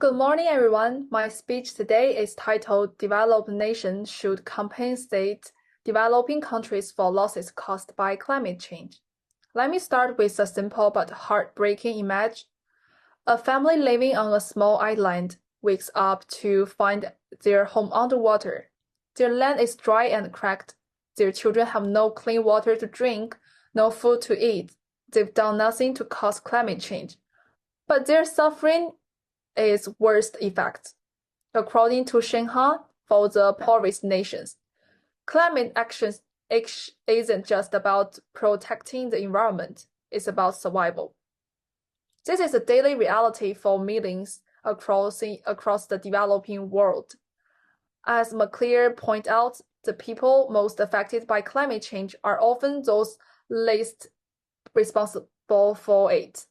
Good morning, everyone. My speech today is titled Developed Nations Should Compensate Developing Countries for Losses Caused by Climate Change. Let me start with a simple but heartbreaking image. A family living on a small island wakes up to find their home underwater. Their land is dry and cracked. Their children have no clean water to drink, no food to eat. They've done nothing to cause climate change. But their suffering its worst effects. According to Shanghai, for the poorest nations, climate action isn't just about protecting the environment, it's about survival. This is a daily reality for millions across the developing world. As McClear pointed out, the people most affected by climate change are often those least responsible for it.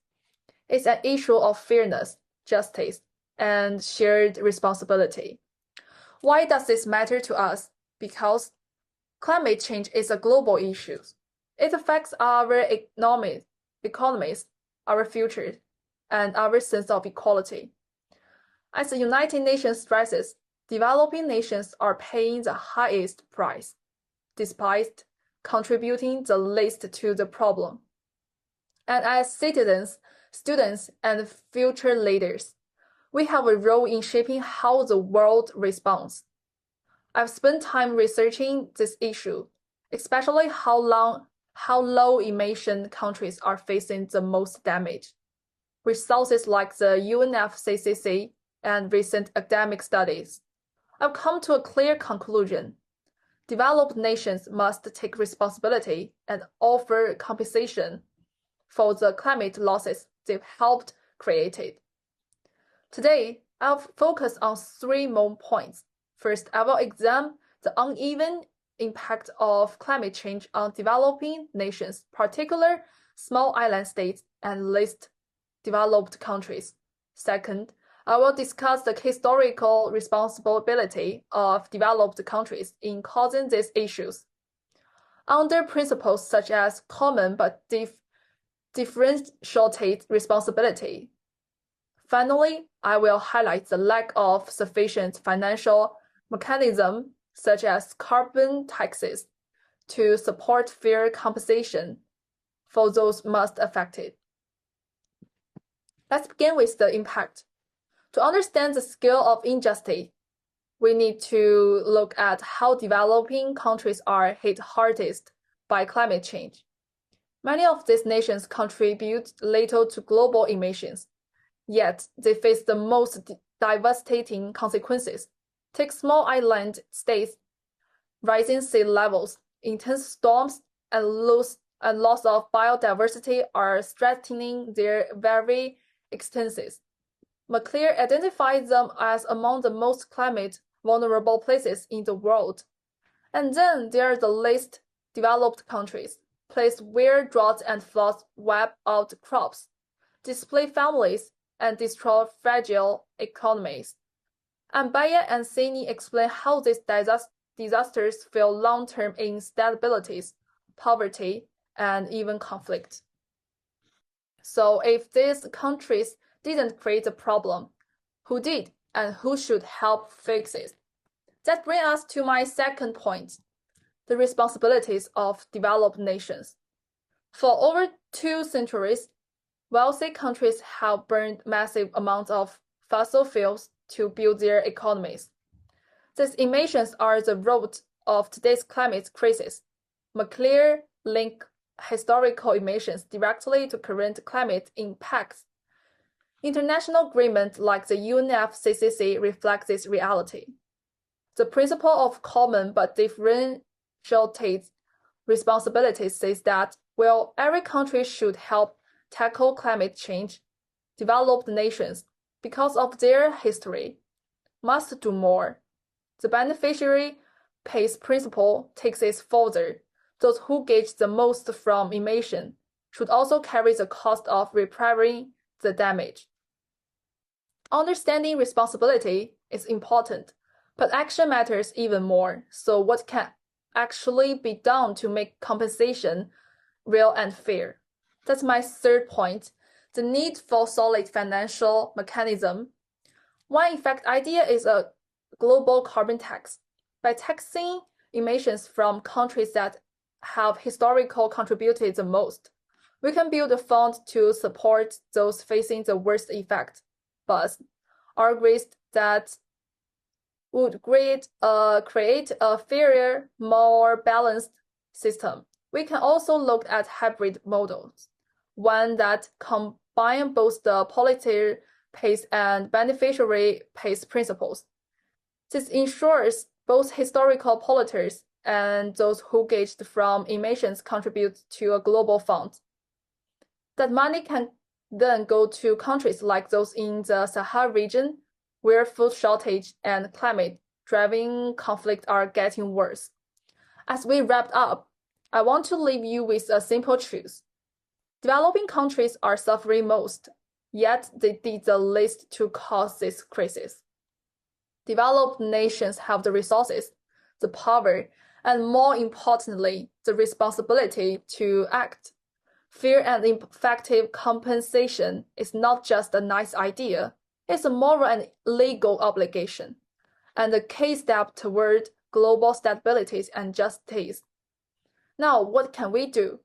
It's an issue of fairness, justice, and shared responsibility. Why does this matter to us? Because climate change is a global issue. It affects our economies, our future, and our sense of equality. As the United Nations stresses, developing nations are paying the highest price, despite contributing the least to the problem. And as citizens, students, and future leaders, we have a role in shaping how the world responds. I've spent time researching this issue, especially how low emission countries are facing the most damage. Resources like the UNFCCC and recent academic studies, I've come to a clear conclusion. Developed nations must take responsibility and offer compensation for the climate losses they've helped create. Today, I'll focus on three main points. First, I will examine the uneven impact of climate change on developing nations, particularly small island states and least developed countries. Second, I will discuss the historical responsibility of developed countries in causing these issues. Under principles such as common but differentiated responsibility. Finally, I will highlight the lack of sufficient financial mechanism, such as carbon taxes, to support fair compensation for those most affected. Let's begin with the impact. To understand the scale of injustice, we need to look at how developing countries are hit hardest by climate change. Many of these nations contribute little to global emissions, yet they face the most devastating consequences. Take small island states, rising sea levels, intense storms, and loss of biodiversity are threatening their very existence. McClear identified them as among the most climate vulnerable places in the world. And then there are the least developed countries, places where droughts and floods wipe out crops, displace families, and destroy fragile economies. Ambaya and Sini explain how these disasters fuel long-term instabilities, poverty, and even conflict. So if these countries didn't create the problem, who did and who should help fix it? That brings us to my second point, the responsibilities of developed nations. For over 2 centuries, wealthy countries have burned massive amounts of fossil fuels to build their economies. These emissions are the root of today's climate crisis. McClear linked historical emissions directly to current climate impacts. International agreements like the UNFCCC reflect this reality. The principle of common but differentiated responsibilities says that while every country should help tackle climate change, developed nations, because of their history, must do more. The beneficiary pays principle takes it further. Those who get the most from emission should also carry the cost of repairing the damage. Understanding responsibility is important, but action matters even more. So what can actually be done to make compensation real and fair? That's my third point, the need for solid financial mechanism. One effect idea is a global carbon tax. By taxing emissions from countries that have historically contributed the most, we can build a fund to support those facing the worst effect. But argues that would create a fairer, more balanced system. We can also look at hybrid models, one that combine both the polluter pays and beneficiary pays principles. This ensures both historical polluters and those who gauged from emissions contribute to a global fund. That money can then go to countries like those in the Sahara region, where food shortage and climate-driven conflict are getting worse. As we wrap up, I want to leave you with a simple truth. Developing countries are suffering most, yet they did the least to cause this crisis. Developed nations have the resources, the power, and more importantly, the responsibility to act. Fair and effective compensation is not just a nice idea, it's a moral and legal obligation, and a key step toward global stability and justice. Now, what can we do?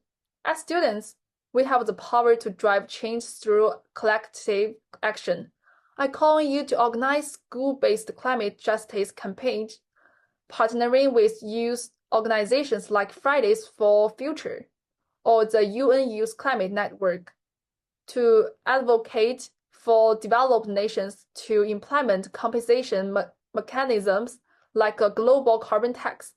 As students, we have the power to drive change through collective action. I call on you to organize school-based climate justice campaigns, partnering with youth organizations like Fridays for Future or the UN Youth Climate Network to advocate for developed nations to implement compensation mechanisms like a global carbon tax.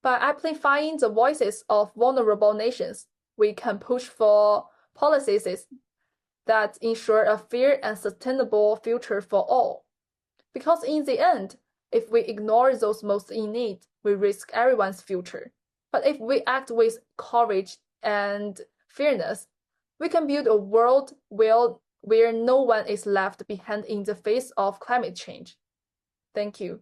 By amplifying the voices of vulnerable nations, we can push for policies that ensure a fair and sustainable future for all. Because in the end, if we ignore those most in need, we risk everyone's future. But if we act with courage and fairness, we can build a world where no one is left behind in the face of climate change. Thank you.